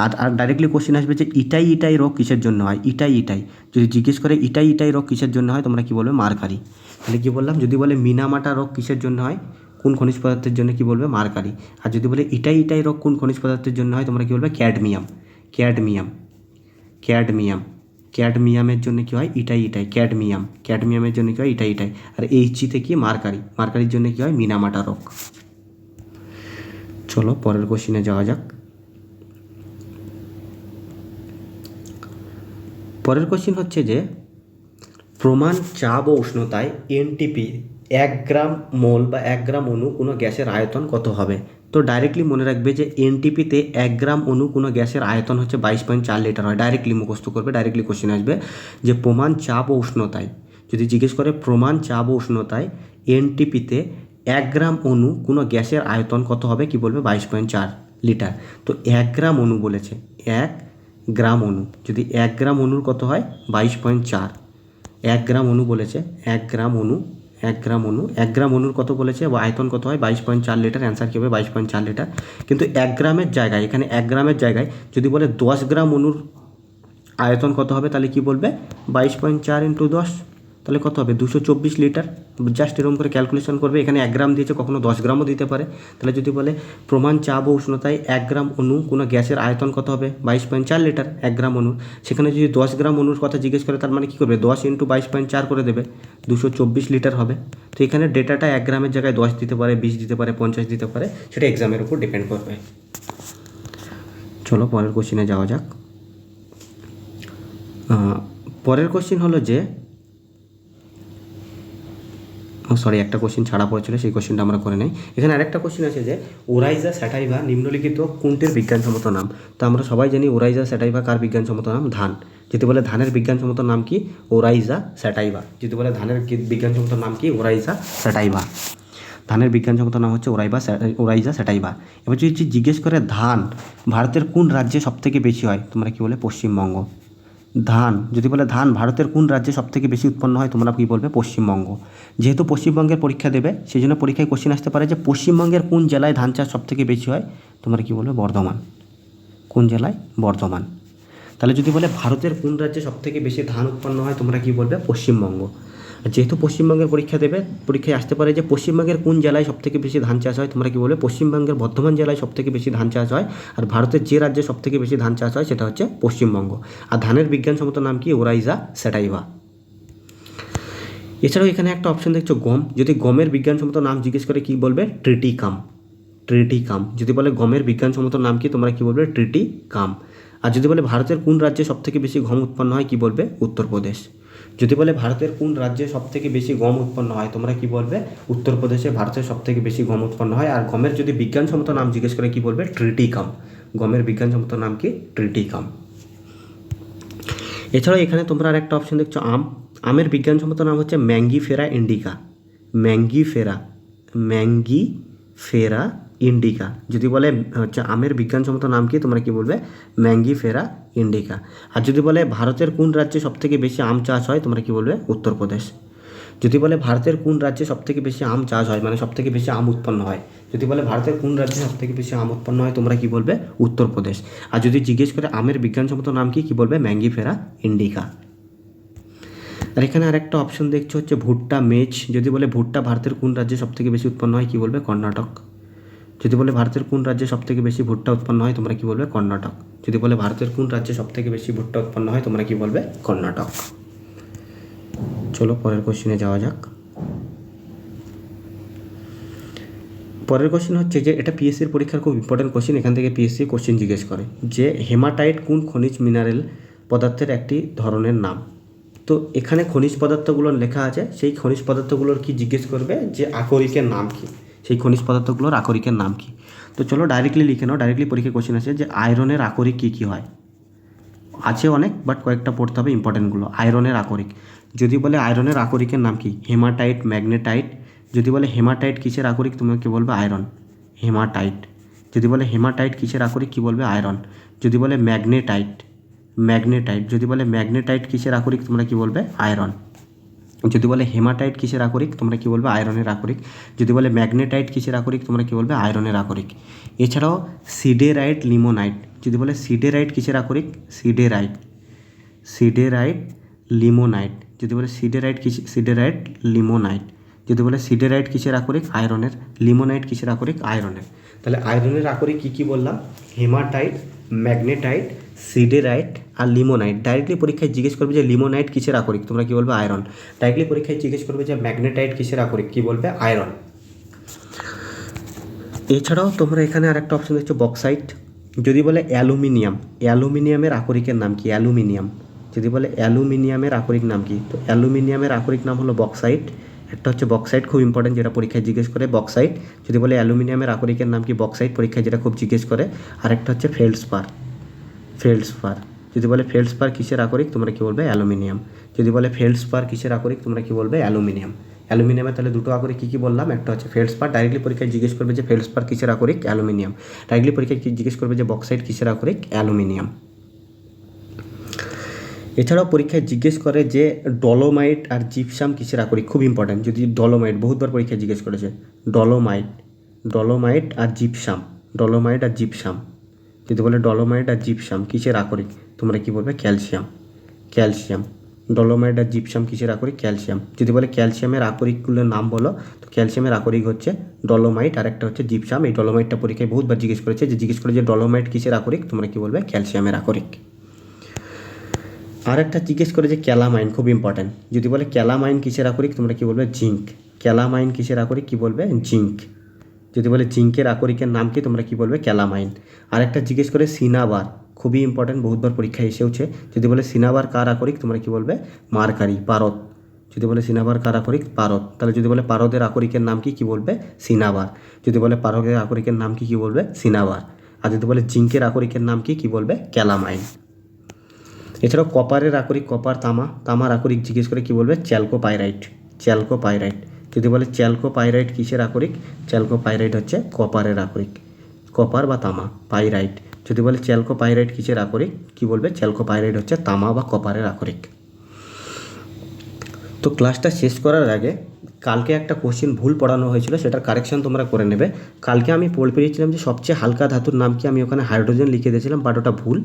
আর ডাইরেক্টলি কোশ্চেন আসবে যে ইটাই ইটাই রোগ কিসের জন্য হয়? ইটাই ইটাই। যদি জিজ্ঞেস করে ইটাই ইটাই রোগ কিসের জন্য হয়, তোমরা কি বলবে? মার্কারি। তাহলে কি বললাম? যদি বলে মিনামাটা রোগ কিসের জন্য হয়, কোন খনিজ পদার্থের জন্য, কি বলবে? মার্কারি। আর যদি বলে ইটাই ইটাই রোগ কোন খনিজ পদার্থের জন্য হয়, তোমরা কি বলবে? ক্যাডমিয়াম। ক্যাডমিয়াম। ক্যাডমিয়াম। ক্যাডমিয়ামের জন্য কী হয়? ইটাই ইটাই। ক্যাডমিয়াম। ক্যাডমিয়ামের জন্য কী হয়? ইটাই ইটাই। আর এইচজিতে কি? মার্কারি। মার্কারির জন্য কী হয়? মিনামাটা রোগ। চলো পরের কোশ্চিনে যাওয়া যাক। পরের কোশ্চিন হচ্ছে যে প্রমাণ চাপ ও উষ্ণতায় এনটিপি 1 গ্রাম মোল বা 1 গ্রাম অণু কোনো গ্যাসের আয়তন কত হবে? তো ডাইরেক্টলি মনে রাখবে যে এনটিপিতে 1 গ্রাম অণু কোনো গ্যাসের আয়তন হচ্ছে 22.4 লিটার হয়। ডাইরেক্টলি মুখস্থ করবে, ডাইরেক্টলি কোশ্চেন আসবে যে প্রমাণ চাপ ও উষ্ণতায়, যদি জিজ্ঞেস করে প্রমাণ চাপ ও উষ্ণতায় এনটিপিতে 1 গ্রাম অণু কোনো গ্যাসের আয়তন কত হবে, কি বলবে? 22.4 লিটার। তো 1 গ্রাম অণু বলেছে, 1 গ্রাম অণু, যদি 1 গ্রাম অণুর কত হয়? 22.4। 1 গ্রাম অণু বলেছে, 1 গ্রাম অণু, 1 গ্রাম অণু, 1 গ্রাম অণুর কত বলেছে? আয়তন কত হয়? 22.4 লিটার। অ্যান্সার কী হবে? 22.4 লিটার। কিন্তু 1 গ্রামের জায়গায়, এখানে 1 গ্রামের জায়গায় যদি বলে 10 গ্রাম অণুর আয়তন কত হবে, তাহলে কি বলবে? 22.4 ইন্টু 10, তাহলে কত হবে? 224 লিটার। জাস্ট এরকম করে ক্যালকুলেশন করবে। এখানে 1 গ্রাম দিয়েছে, কখনো 10 গ্রামও দিতে পারে। তাহলে যদি বলে প্রমাণ চাপ ও উষ্ণতায় 1 গ্রাম অণু কোনো গ্যাসের আয়তন কত হবে? 22.4 লিটার 1 গ্রাম অণু। সেখানে যদি 10 গ্রাম অণুর কথা জিজ্ঞেস করে, তার মানে কী করবে? 10 ইন্টু 22.4 করে দেবে, 224 লিটার হবে। তো এখানে ডেটাটা 1 গ্রামের জায়গায় 10 দিতে পারে, 20 দিতে পারে, 50 দিতে পারে, সেটা এক্সামের উপর ডিপেন্ড করবে। চলো পরের কোশ্চিনে যাওয়া যাক। পরের কোশ্চিন হলো যে একটা কোশ্চিন ছাড়া পড়েছিল, সেই কোশ্চিনটা আমরা করে নেই। এখানে আরেকটা কোশ্চিন আছে যে ওরাইজা স্যাটাইভা নিম্নলিখিত কোনটির বিজ্ঞানসম্মত নাম? তো আমরা সবাই জানি ওরাইজা স্যাটাইভা কার বিজ্ঞানসম্মত নাম? ধান। যদি বলে ধানের বিজ্ঞানসম্মত নাম কি? ওরাইজা স্যাটাইভা। যদি বলে ধানের বিজ্ঞানসম্মত নাম কি? ওরাইজা স্যাটাইভা। ধানের বিজ্ঞানসম্মত নাম হচ্ছে ওরাইজা স্যাটাইভা। এবার যদি জিজ্ঞেস করে ধান ভারতের কোন রাজ্যে সবথেকে বেশি হয়, তোমরা কি বলে? পশ্চিমবঙ্গ। ধান, যদি বলে ধান ভারতের কোন রাজ্যে সবথেকে বেশি উৎপন্ন হয়, তোমরা কী বলবে? পশ্চিমবঙ্গ। যেহেতু পশ্চিমবঙ্গের পরীক্ষা দেবে, সেই জন্য পরীক্ষায় কোশ্চেন আসতে পারে যে পশ্চিমবঙ্গের কোন জেলায় ধান চাষ সবথেকে বেশি হয়, তোমরা কী বলবে? বর্ধমান। কোন জেলায়? বর্ধমান। তাহলে যদি বলে ভারতের কোন রাজ্যে সবথেকে বেশি ধান উৎপন্ন হয়, তোমরা কী বলবে? পশ্চিমবঙ্গ। যেহেতু পশ্চিমবঙ্গের পরীক্ষা দেবে, পরীক্ষায় আসতে পারে যে পশ্চিমবঙ্গের কোন জেলায় সবথেকে বেশি ধান চাষ হয়, তোমরা কি বলবে? পশ্চিমবঙ্গের বর্ধমান জেলায় সবথেকে বেশি ধান চাষ হয়। আর ভারতের যে রাজ্যে সবথেকে বেশি ধান চাষ হয় সেটা হচ্ছে পশ্চিমবঙ্গ। আর ধানের বিজ্ঞানসম্মত নাম কি? ওরাইজা স্যাটাইভা। এছাড়াও এখানে একটা অপশন দেখছো গম, যদি গমের বিজ্ঞানসম্মত নাম জিজ্ঞেস করে কি বলবে? ট্রিটিকাম। ট্রিটিকাম। যদি বলে গমের বিজ্ঞানসম্মত নাম কি, তোমরা কি বলবে? ট্রিটিকাম। আর যদি বলে ভারতের কোন রাজ্যে সবথেকে বেশি গম উৎপন্ন হয়, কি বলবে? উত্তরপ্রদেশ। যদি বলে ভারতের কোন রাজ্যে সবথেকে বেশি গম উৎপন্ন হয়, তোমরা কি বলবে? উত্তরপ্রদেশে ভারতের সবথেকে বেশি গম উৎপন্ন হয়। আর গমের যদি বিজ্ঞানসম্মত নাম জিজ্ঞেস করে, কি বলবে? ট্রিটিকাম। গমের বিজ্ঞানসম্মত নাম কি? ট্রিটিকাম। এছাড়াও এখানে তোমরা আর একটা অপশন দেখছো আম। আমের বিজ্ঞানসম্মত নাম হচ্ছে Mangifera indica. Mangifera. Mangifera indica. যদি বলে হচ্ছে আমের বিজ্ঞানসম্মত নাম কি, তোমরা কি বলবে? Mangifera indica. আর যদি বলে ভারতের কোন রাজ্যে সবথেকে বেশি আম চাষ হয়, তোমরা কি বলবে? উত্তরপ্রদেশ। যদি বলে ভারতের কোন রাজ্যে সবথেকে বেশি আম চাষ হয়, মানে সবথেকে বেশি আম উৎপন্ন হয়, যদি বলে ভারতের কোন রাজ্যে সবথেকে বেশি আম উৎপন্ন হয়, তোমরা কি বলবে? উত্তরপ্রদেশ। আর যদি জিজ্ঞেস করে আমের বিজ্ঞানসম্মত নাম কি, কি বলবে? Mangifera indica. আর এখানে আরেকটা অপশন দেখছো হচ্ছে ভুট্টা মেজ। যদি বলে ভুট্টা ভারতের কোন রাজ্যে সবথেকে বেশি উৎপন্ন হয়, কি বলবে? কর্ণাটক। যদি বলে ভারতের কোন রাজ্যে সবথেকে বেশি ভুট্টা উৎপন্ন হয়, তোমরা কি বলবে? কর্ণাটক। যদি বলে ভারতের কোন রাজ্যে সবথেকে বেশি ভুট্টা উৎপন্ন হয়, তোমরা কি বলবে? কর্ণাটক। চলো পরের কোশ্চেনে যাওয়া যাক। পরের কোশ্চেন হচ্ছে যে এটা পিএসসির পরীক্ষার খুব ইম্পর্টেন্ট কোশ্চেন। এখান থেকে পিএসসি কোশ্চেন জিজ্ঞেস করে যে হেমাটাইট কোন খনিজ মিনারেল পদার্থের একটি ধরনের নাম। তো এখানে খনিজ পদার্থগুলো লেখা আছে, সেই খনিজ পদার্থগুলোর কি জিজ্ঞেস করবে? যে আকরিকের নাম কি, সেই খনিজ পদার্থগুলোর আকরিকের নাম কি। তো চলো ডাইরেক্টলি লিখে নাও, ডাইরেক্টলি পরীক্ষায় কোশ্চেন আছে যে আয়রনের আকরিক কী কী হয়। আছে অনেক, বাট কয়েকটা পড়তে হবে ইম্পর্টেন্টগুলো। আয়রনের আকরিক, যদি বলে আয়রনের আকরিকের নাম কি? Hematite, magnetite. যদি বলে হেমাটাইট কিসের আকরিক, তুমি কি বলবে? আয়রন। হেমাটাইট। যদি বলে হেমাটাইট কিসের আকরিক, কি বলবে? আয়রন। যদি বলে ম্যাগনেটাইট, ম্যাগনেটাইট। যদি বলে ম্যাগনেটাইট কিসের আকরিক তোমরা কি বলবে? আয়রন। যদি বলে হেমাটাইট কিসের আকরিক তোমরা কি বলবে? আয়রনের আকরিক। যদি বলে ম্যাগনেটাইট কিসের আকরিক তোমরা কি বলবে? আয়রনের আকরিক। এছাড়াও সিডেরাইট, লিমোনাইট। যদি বলে সিডেরাইট কিসের আকরিক? Siderite, siderite, limonite. যদি বলে সিডেরাইট সিডেরাইট, লিমোনাইট। যদি বলে সিডেরাইট কিসের আকরিক? আয়রনের। লিমোনাইট কিসের আকরিক? আয়রনের। তাহলে আয়রনের আকরিক কী কী বললাম? হেমাটাইট, ম্যাগনেটাইট, সিডেরাইট আর লিমোনাইট। ডাইরেক্টলি পরীক্ষায় জিজ্ঞেস করবে যে লিমোনাইট কিসের আকরিক তোমরা কি বলবে? আয়রন। ডাইরেক্টলি পরীক্ষায় জিজ্ঞেস করবে যে ম্যাগনেটাইট কিসের আকরিক কি বলবে? আয়রন। এছাড়াও তোমরা এখানে আরেকটা অপশন দেখছো বক্সাইট। যদি বলে অ্যালুমিনিয়াম, অ্যালুমিনিয়ামের আকরিকের নাম কি? অ্যালুমিনিয়াম। যদি বলে অ্যালুমিনিয়ামের আকরিক নাম কি? তো অ্যালুমিনিয়ামের আকরিক নাম হলো বক্সাইট। একটা হচ্ছে বক্সাইট, খুব ইম্পর্টেন্ট, যেটা পরীক্ষায় জিজ্ঞেস করে বক্সাইট। যদি বলে অ্যালুমিনিয়ামের আকরিকের নাম কি? বক্সাইট, পরীক্ষায় যেটা খুব জিজ্ঞেস করে। আরেকটা হচ্ছে ফেল্ডস্পার, ফেল্ডস্পার। যদি বলে ফেল্ডস্পার কিসের আকরিক তোমরা কি বলবে? অ্যালুমিনিয়াম। যদি বলে ফেল্ডস্পার কিসের আকরিক তোমরা কি বলবে? অ্যালুমিনিয়াম। অ্যালুমিনিয়ামের তাহলে দুটো আকরিক কী কী বললাম? একটা হচ্ছে ফেল্ডস্পার, ডাইরেক্টলি পরীক্ষায় জিজ্ঞেস করবে যে ফেল্ডস্পার কিসের আকরিক? অ্যালুমিনিয়াম। ডাইরেক্টলি পরীক্ষায় জিজ্ঞেস করবে যে বক্সাইট কিসের আকরিক? অ্যালুমিনিয়াম। এছাড়াও পরীক্ষায় জিজ্ঞেস করে যে ডলোমাইট আর জিপসাম কিসের আকরিক? খুব ইম্পর্ট্যান্ট। যদি ডলোমাইট বহুতবার পরীক্ষায় জিজ্ঞেস করেছে, ডলোমাইট, ডলোমাইট আর জিপসাম, ডলোমাইট আর জিপসাম। যদি বলে ডলোমাইট আর জিপসাম কিসের আকরিক তোমরা কি বলবে? Calcium, calcium. ডলোমাইট আর জিপসাম কিসের আকরিক? ক্যালসিয়াম। যদি বলে ক্যালসিয়ামের আকরিকগুলোর নাম বলো, তো ক্যালসিয়ামের আকরিক হচ্ছে ডলোমাইট আর একটা হচ্ছে জিপসাম। এই ডলোমাইটটা পরীক্ষায় বহুতবার জিজ্ঞেস করেছে, যে জিজ্ঞেস করে যে ডলোমাইট কিসের আকরিক তোমরা কি বলবে? ক্যালসিয়ামের আকরিক। আর একটা জিজ্ঞেস করে যে ক্যালামাইন, খুব ইম্পর্ট্যান্ট। যদি বলে ক্যালামাইন কিসের আকরিক তোমরা কি বলবে? জিঙ্ক। ক্যালামাইন কিসের আকরিক কি বলবে? জিঙ্ক। যদি বলে জিঙ্কের আকরিকের নাম কি তোমরা কি বলবে? ক্যালামাইন। আরেকটা জিজ্ঞেস করে সিনাবার, খুবই ইম্পর্ট্যান্ট, বহুতবার পরীক্ষায় এসেওছে। যদি বলে সিনাবার কার আকরিক তোমরা কি বলবে? মার্কারি, পারদ। যদি বলে সিনাবার কার আকরিক? পারদ। তাহলে যদি বলে পারদের আকরিকের নাম কি কি বলবে? সিনাবার। যদি বলে পারদের আকরিকের নাম কি কি বলবে? সিনাবার। আর যদি বলে জিঙ্কের আকরিকের নাম কি কি বলবে? ক্যালামাইন। এছাড়াও কপারের আকরিক, কপার, তামা, তামার আকরিক জিজ্ঞেস করে কি বলবে? চ্যালকোপাইরাইট, চ্যালকোপাইরাইট। যদি বলে চ্যালকোপাইরাইট কিসের আকরিক? চ্যালকোপাইরাইট হচ্ছে কপারের আকরিক, কপার বা তামা, পাইরাইট। যদি বলে চ্যালকোপাইরাইট কিসের আকরিক কি বলবে? চ্যালকোপাইরাইট হচ্ছে তামা বা কপারের আকরিক। তো ক্লাসটা শেষ করার আগে কালকে একটা কোশ্চেন ভুল পড়ানো হয়েছিল, সেটার কারেকশন তোমরা করে নেবে। কালকে আমি পেয়েছিলাম যে সবচেয়ে হালকা ধাতুর নাম কি? আমি ওখানে হাইড্রোজেন লিখে দিয়েছিলাম, বাট ওটা ভুল।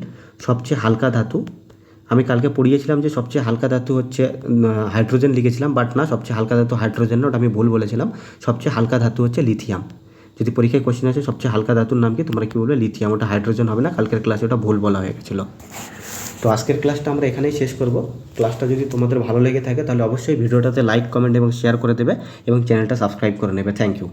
সবচেয়ে হালকা ধাতু আমি কালকে পড়িয়েছিলাম যে সবচেয়ে হালকা ধাতু হচ্ছে হাইড্রোজেন লিখেছিলাম, বাট না, সবচেয়ে হালকা ধাতু হাইড্রোজেন না, ওটা আমি ভুল বলেছিলাম। সবচেয়ে হালকা ধাতু হচ্ছে লিথিয়াম। যদি পরীক্ষায় কোশ্চেন আছে সবচেয়ে হালকা ধাতুর নাম কি তোমরা কি বলবে? লিথিয়াম। ওটা হাইড্রোজেন হবে না, কালকের ক্লাসে ওটা ভুল বলা হয়ে গেছিলো। তো আজকের ক্লাসটা আমরা এখানেই শেষ করব। ক্লাসটা যদি তোমাদের ভালো লেগে থাকে তাহলে অবশ্যই ভিডিওটাতে লাইক, কমেন্ট এবং শেয়ার করে দেবে এবং চ্যানেলটা সাবস্ক্রাইব করে নেবে। Thank you.